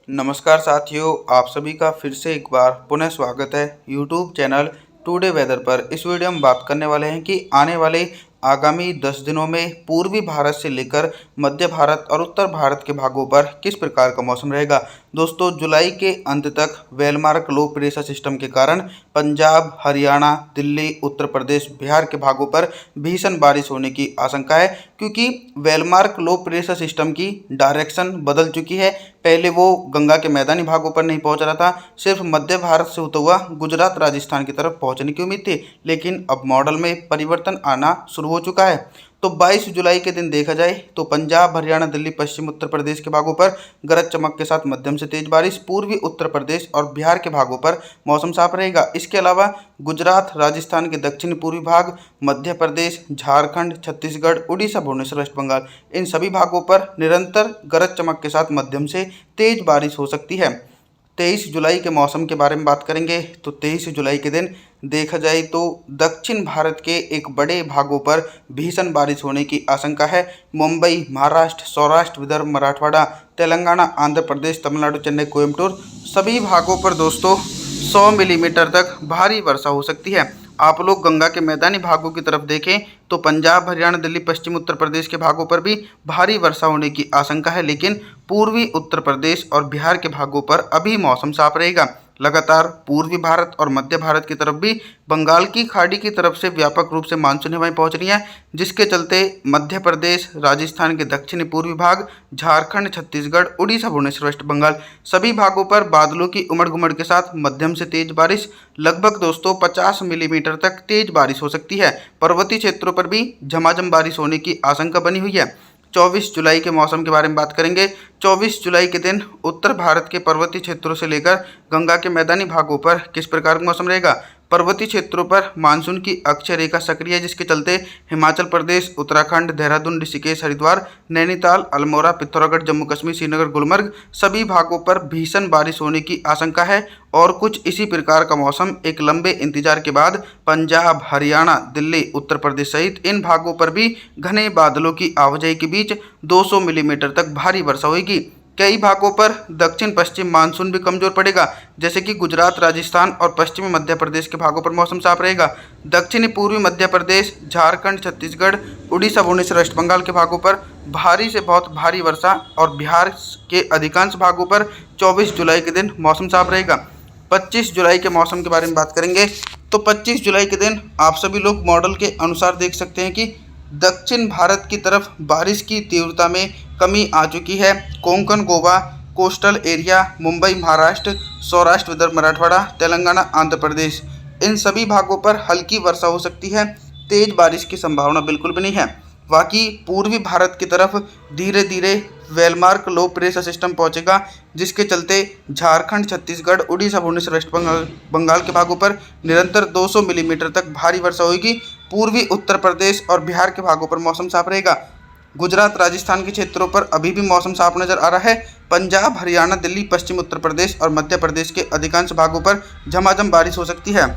नमस्कार साथियों, आप सभी का फिर से एक बार पुनः स्वागत है यूट्यूब चैनल टुडे वेदर पर। इस वीडियो में बात करने वाले हैं कि आने वाले आगामी 10 दिनों में पूर्वी भारत से लेकर मध्य भारत और उत्तर भारत के भागों पर किस प्रकार का मौसम रहेगा। दोस्तों, जुलाई के अंत तक वेलमार्क लो प्रेशर सिस्टम के कारण पंजाब, हरियाणा, दिल्ली, उत्तर प्रदेश, बिहार के भागों पर भीषण बारिश होने की आशंका है, क्योंकि वेलमार्क लो प्रेशर सिस्टम की डायरेक्शन बदल चुकी है। पहले वो गंगा के मैदानी भागों पर नहीं पहुंच रहा था, सिर्फ मध्य भारत से होता हुआ गुजरात, राजस्थान की तरफ पहुंचने की उम्मीद थी, लेकिन अब मॉडल में परिवर्तन आना शुरू हो चुका है। तो 22 जुलाई के दिन देखा जाए तो पंजाब, हरियाणा, दिल्ली, पश्चिम उत्तर प्रदेश के भागों पर गरज चमक के साथ मध्यम से तेज बारिश, पूर्वी उत्तर प्रदेश और बिहार के भागों पर मौसम साफ रहेगा। इसके अलावा गुजरात, राजस्थान के दक्षिण पूर्वी भाग, मध्य प्रदेश, झारखंड, छत्तीसगढ़, उड़ीसा, भुवनेश्वर, वेस्ट बंगाल, इन सभी भागों पर निरंतर गरज चमक के साथ मध्यम से तेज बारिश हो सकती है। 23 जुलाई के मौसम के बारे में बात करेंगे तो 23 जुलाई के दिन देखा जाए तो दक्षिण भारत के एक बड़े भागों पर भीषण बारिश होने की आशंका है। मुंबई, महाराष्ट्र, सौराष्ट्र, विदर्भ, मराठवाड़ा, तेलंगाना, आंध्र प्रदेश, तमिलनाडु, चेन्नई, कोयम्बटूर, सभी भागों पर दोस्तों 100 मिलीमीटर तक भारी वर्षा हो सकती है। आप लोग गंगा के मैदानी भागों की तरफ देखें तो पंजाब, हरियाणा, दिल्ली, पश्चिम उत्तर प्रदेश के भागों पर भी भारी वर्षा होने की आशंका है, लेकिन पूर्वी उत्तर प्रदेश और बिहार के भागों पर अभी मौसम साफ रहेगा। लगातार पूर्वी भारत और मध्य भारत की तरफ भी बंगाल की खाड़ी की तरफ से व्यापक रूप से मानसूनी हवाएं पहुंच रही हैं, जिसके चलते मध्य प्रदेश, राजस्थान के दक्षिणी पूर्वी भाग, झारखंड, छत्तीसगढ़, उड़ीसा, भुवनेश्वर, वेस्ट बंगाल, सभी भागों पर बादलों की उमड़ घुमड़ के साथ मध्यम से तेज बारिश, लगभग दोस्तों 50 मिलीमीटर तक तेज बारिश हो सकती है। पर्वतीय क्षेत्रों पर भी झमाझम बारिश होने की आशंका बनी हुई है। 24 जुलाई के मौसम के बारे में बात करेंगे। 24 जुलाई के दिन उत्तर भारत के पर्वतीय क्षेत्रों से लेकर गंगा के मैदानी भागों पर किस प्रकार का मौसम रहेगा। पर्वतीय क्षेत्रों पर मानसून की अक्षय रेखा सक्रिय है, जिसके चलते हिमाचल प्रदेश, उत्तराखंड, देहरादून, ऋषिकेश, हरिद्वार, नैनीताल, अल्मोड़ा, पिथौरागढ़, जम्मू कश्मीर, श्रीनगर, गुलमर्ग, सभी भागों पर भीषण बारिश होने की आशंका है। और कुछ इसी प्रकार का मौसम एक लंबे इंतजार के बाद पंजाब, हरियाणा, दिल्ली, उत्तर प्रदेश सहित इन भागों पर भी घने बादलों की आवाजाही के बीच 200 मिलीमीटर तक भारी वर्षा होगी। कई भागों पर दक्षिण पश्चिम मानसून भी कमजोर पड़ेगा, जैसे कि गुजरात, राजस्थान और पश्चिमी मध्य प्रदेश के भागों पर मौसम साफ रहेगा। दक्षिणी पूर्वी मध्य प्रदेश, झारखंड, छत्तीसगढ़, उड़ीसा, भुवनेश्वर, वेस्ट बंगाल के भागों पर भारी से बहुत भारी वर्षा और बिहार के अधिकांश भागों पर 24 जुलाई के दिन मौसम साफ रहेगा। 25 जुलाई के मौसम के बारे में बात करेंगे तो 25 जुलाई के दिन आप सभी लोग मॉडल के अनुसार देख सकते हैं कि दक्षिण भारत की तरफ बारिश की तीव्रता में कमी आ चुकी है। कोंकण, गोवा, कोस्टल एरिया, मुंबई, महाराष्ट्र, सौराष्ट्र, विदर्भ, मराठवाड़ा, तेलंगाना, आंध्र प्रदेश, इन सभी भागों पर हल्की वर्षा हो सकती है। तेज बारिश की संभावना बिल्कुल भी नहीं है। बाकी पूर्वी भारत की तरफ धीरे धीरे वेलमार्क लो प्रेशर सिस्टम पहुंचेगा, जिसके चलते झारखंड, छत्तीसगढ़, उड़ीसा, भुवनेश्वर, वेस्ट बंगाल के भागों पर निरंतर 200 मिलीमीटर तक भारी वर्षा होगी। पूर्वी उत्तर प्रदेश और बिहार के भागों पर मौसम साफ रहेगा। गुजरात, राजस्थान के क्षेत्रों पर अभी भी मौसम साफ नजर आ रहा है। पंजाब, हरियाणा, दिल्ली, पश्चिम उत्तर प्रदेश और मध्य प्रदेश के अधिकांश भागों पर झमाझम बारिश हो सकती है।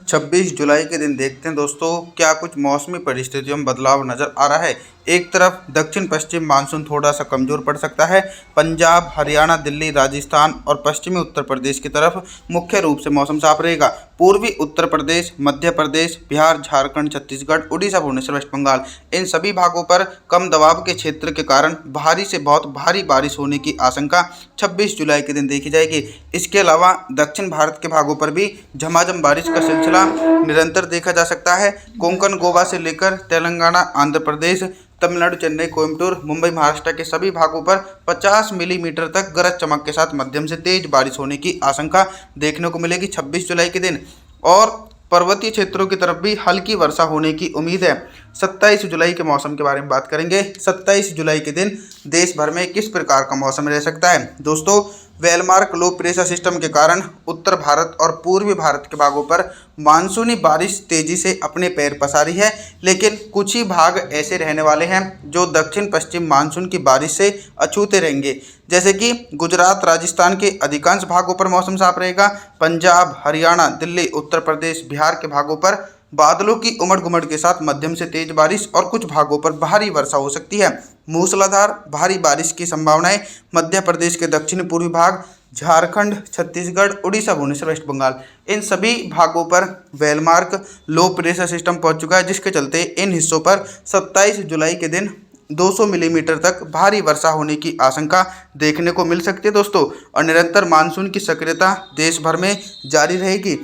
26 जुलाई के दिन देखते हैं दोस्तों क्या कुछ मौसमी परिस्थितियों में बदलाव नजर आ रहा है। एक तरफ दक्षिण पश्चिम मानसून थोड़ा सा कमजोर पड़ सकता है। पंजाब, हरियाणा, दिल्ली, राजस्थान और पश्चिमी उत्तर प्रदेश की तरफ मुख्य रूप से मौसम साफ रहेगा। पूर्वी उत्तर प्रदेश, मध्य प्रदेश, बिहार, झारखंड, छत्तीसगढ़, उड़ीसा, भुवनेश्वर, वेस्ट बंगाल, इन सभी भागों पर कम दबाव के क्षेत्र के कारण भारी से बहुत भारी बारिश होने की आशंका 26 जुलाई के दिन देखी जाएगी। इसके अलावा दक्षिण भारत के भागों पर भी झमाझम बारिश का सिलसिला निरंतर देखा जा सकता है। कोंकण, गोवा से लेकर तेलंगाना, आंध्र प्रदेश, तमिलनाडु, चेन्नई, कोयम्बटूर, मुंबई, महाराष्ट्र के सभी भागों पर 50 मिलीमीटर तक गरज चमक के साथ मध्यम से तेज बारिश होने की आशंका देखने को मिलेगी 26 जुलाई के दिन। और पर्वतीय क्षेत्रों की तरफ भी हल्की वर्षा होने की उम्मीद है। 27 जुलाई के मौसम के बारे में बात करेंगे। 27 जुलाई के दिन देश भर में किस प्रकार का मौसम रह सकता है। दोस्तों, वेलमार्क लो प्रेशर सिस्टम के कारण उत्तर भारत और पूर्वी भारत के भागों पर मानसूनी बारिश तेजी से अपने पैर पसारी है, लेकिन कुछ ही भाग ऐसे रहने वाले हैं जो दक्षिण पश्चिम मानसून की बारिश से अछूते रहेंगे, जैसे कि गुजरात, राजस्थान के अधिकांश भागों पर मौसम साफ रहेगा। पंजाब, हरियाणा, दिल्ली, उत्तर प्रदेश, बिहार के भागों पर बादलों की उमड़ घुमड़ के साथ मध्यम से तेज बारिश और कुछ भागों पर भारी वर्षा हो सकती है। मूसलाधार भारी बारिश की संभावनाएं मध्य प्रदेश के दक्षिण पूर्वी भाग, झारखंड, छत्तीसगढ़, उड़ीसा, भुवनेश्वर, वेस्ट बंगाल, इन सभी भागों पर वेलमार्क लो प्रेशर सिस्टम पहुंच चुका है, जिसके चलते इन हिस्सों पर 27 जुलाई के दिन 200 मिलीमीटर तक भारी वर्षा होने की आशंका देखने को मिल सकती है दोस्तों। और निरंतर मानसून की सक्रियता देश भर में जारी रहेगी।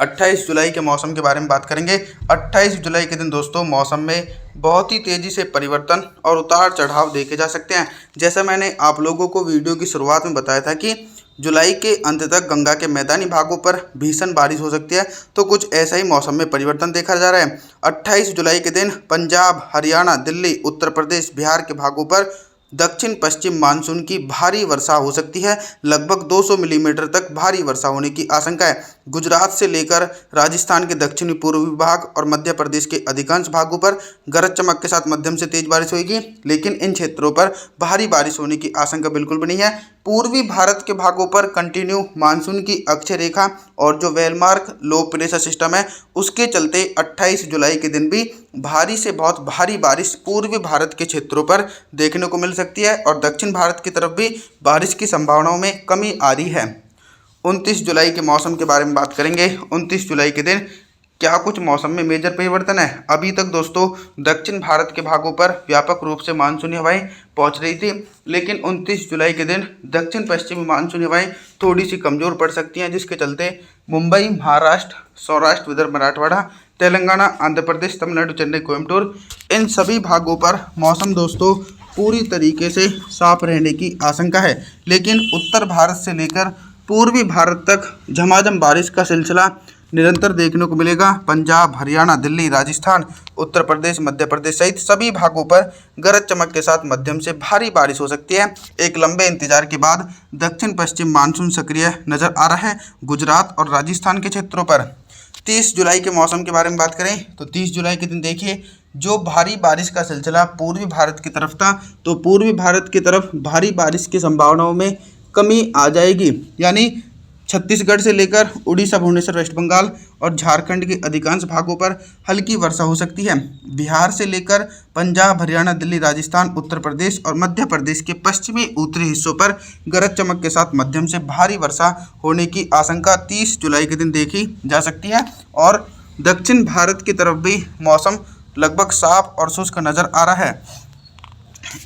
28 जुलाई के मौसम के बारे में बात करेंगे। 28 जुलाई के दिन दोस्तों मौसम में बहुत ही तेज़ी से परिवर्तन और उतार चढ़ाव देखे जा सकते हैं। जैसा मैंने आप लोगों को वीडियो की शुरुआत में बताया था कि जुलाई के अंत तक गंगा के मैदानी भागों पर भीषण बारिश हो सकती है, तो कुछ ऐसा ही मौसम में परिवर्तन देखा जा रहा है। 28 जुलाई के दिन पंजाब, हरियाणा, दिल्ली, उत्तर प्रदेश, बिहार के भागों पर दक्षिण पश्चिम मानसून की भारी वर्षा हो सकती है। लगभग 200 मिलीमीटर तक भारी वर्षा होने की आशंका है। गुजरात से लेकर राजस्थान के दक्षिणी पूर्वी भाग और मध्य प्रदेश के अधिकांश भागों पर गरज चमक के साथ मध्यम से तेज बारिश होगी, लेकिन इन क्षेत्रों पर भारी बारिश होने की आशंका बिल्कुल भी नहीं है। पूर्वी भारत के भागों पर कंटिन्यू मानसून की अक्षय रेखा और जो वेलमार्क लो प्रेशर सिस्टम है, उसके चलते 28 जुलाई के दिन भी भारी से बहुत भारी बारिश पूर्वी भारत के क्षेत्रों पर देखने को मिल सकती है और दक्षिण भारत की तरफ भी बारिश की संभावनाओं में कमी आ रही है। 29 जुलाई के मौसम के बारे में बात करेंगे। 29 जुलाई के दिन क्या कुछ मौसम में मेजर परिवर्तन है। अभी तक दोस्तों दक्षिण भारत के भागों पर व्यापक रूप से मानसूनी हवाएं पहुंच रही थी, लेकिन 29 जुलाई के दिन दक्षिण पश्चिमी मानसूनी हवाएं थोड़ी सी कमज़ोर पड़ सकती हैं, जिसके चलते मुंबई, महाराष्ट्र, सौराष्ट्र, विदर्भ, मराठवाड़ा, तेलंगाना, आंध्र प्रदेश, तमिलनाडु, चेन्नई, कोयम्बटूर, इन सभी भागों पर मौसम दोस्तों पूरी तरीके से साफ रहने की आशंका है। लेकिन उत्तर भारत से लेकर पूर्वी भारत तक झमाझम बारिश का सिलसिला निरंतर देखने को मिलेगा। पंजाब, हरियाणा, दिल्ली, राजस्थान, उत्तर प्रदेश, मध्य प्रदेश सहित सभी भागों पर गरज चमक के साथ मध्यम से भारी बारिश हो सकती है। एक लंबे इंतजार के बाद दक्षिण पश्चिम मानसून सक्रिय नजर आ रहा है गुजरात और राजस्थान के क्षेत्रों पर। 30 जुलाई के मौसम के बारे में बात करें तो 30 जुलाई के दिन देखिए, जो भारी बारिश का सिलसिला पूर्वी भारत की तरफ था, तो पूर्वी भारत की तरफ भारी बारिश की संभावनाओं में कमी आ जाएगी। यानी छत्तीसगढ़ से लेकर उड़ीसा, भुवनेश्वर, वेस्ट बंगाल और झारखंड के अधिकांश भागों पर हल्की वर्षा हो सकती है। बिहार से लेकर पंजाब, हरियाणा, दिल्ली, राजस्थान, उत्तर प्रदेश और मध्य प्रदेश के पश्चिमी उत्तरी हिस्सों पर गरज चमक के साथ मध्यम से भारी वर्षा होने की आशंका 30 जुलाई के दिन देखी जा सकती है। और दक्षिण भारत की तरफ भी मौसम लगभग साफ और शुष्क नज़र आ रहा है।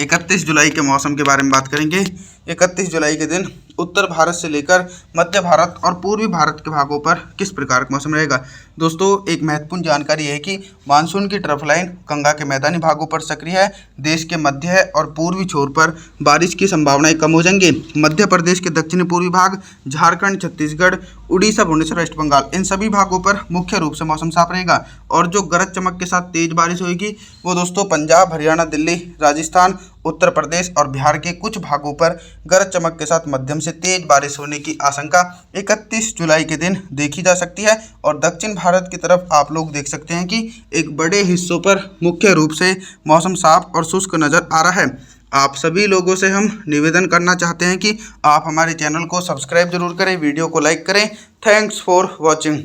31 जुलाई के मौसम के बारे में बात करेंगे। 31 जुलाई के दिन उत्तर भारत से लेकर मध्य भारत और पूर्वी भारत के भागों पर किस प्रकार का मौसम रहेगा। दोस्तों एक महत्वपूर्ण जानकारी है कि मानसून की ट्रफ लाइन गंगा के मैदानी भागों पर सक्रिय है। देश के मध्य और पूर्वी छोर पर बारिश की संभावनाएं कम हो जाएंगी। मध्य प्रदेश के दक्षिणी पूर्वी भाग, झारखंड, छत्तीसगढ़, उड़ीसा, भुवनेश्वर, वेस्ट बंगाल, इन सभी भागों पर मुख्य रूप से मौसम साफ रहेगा। और जो गरज चमक के साथ तेज बारिश होगी वो दोस्तों पंजाब, हरियाणा, दिल्ली, राजस्थान, उत्तर प्रदेश और बिहार के कुछ भागों पर गरज चमक के साथ मध्यम से तेज बारिश होने की आशंका 31 जुलाई के दिन देखी जा सकती है। और दक्षिण भारत की तरफ आप लोग देख सकते हैं कि एक बड़े हिस्सों पर मुख्य रूप से मौसम साफ और शुष्क नज़र आ रहा है। आप सभी लोगों से हम निवेदन करना चाहते हैं कि आप हमारे चैनल को सब्सक्राइब जरूर करें, वीडियो को लाइक करें। Thanks for watching.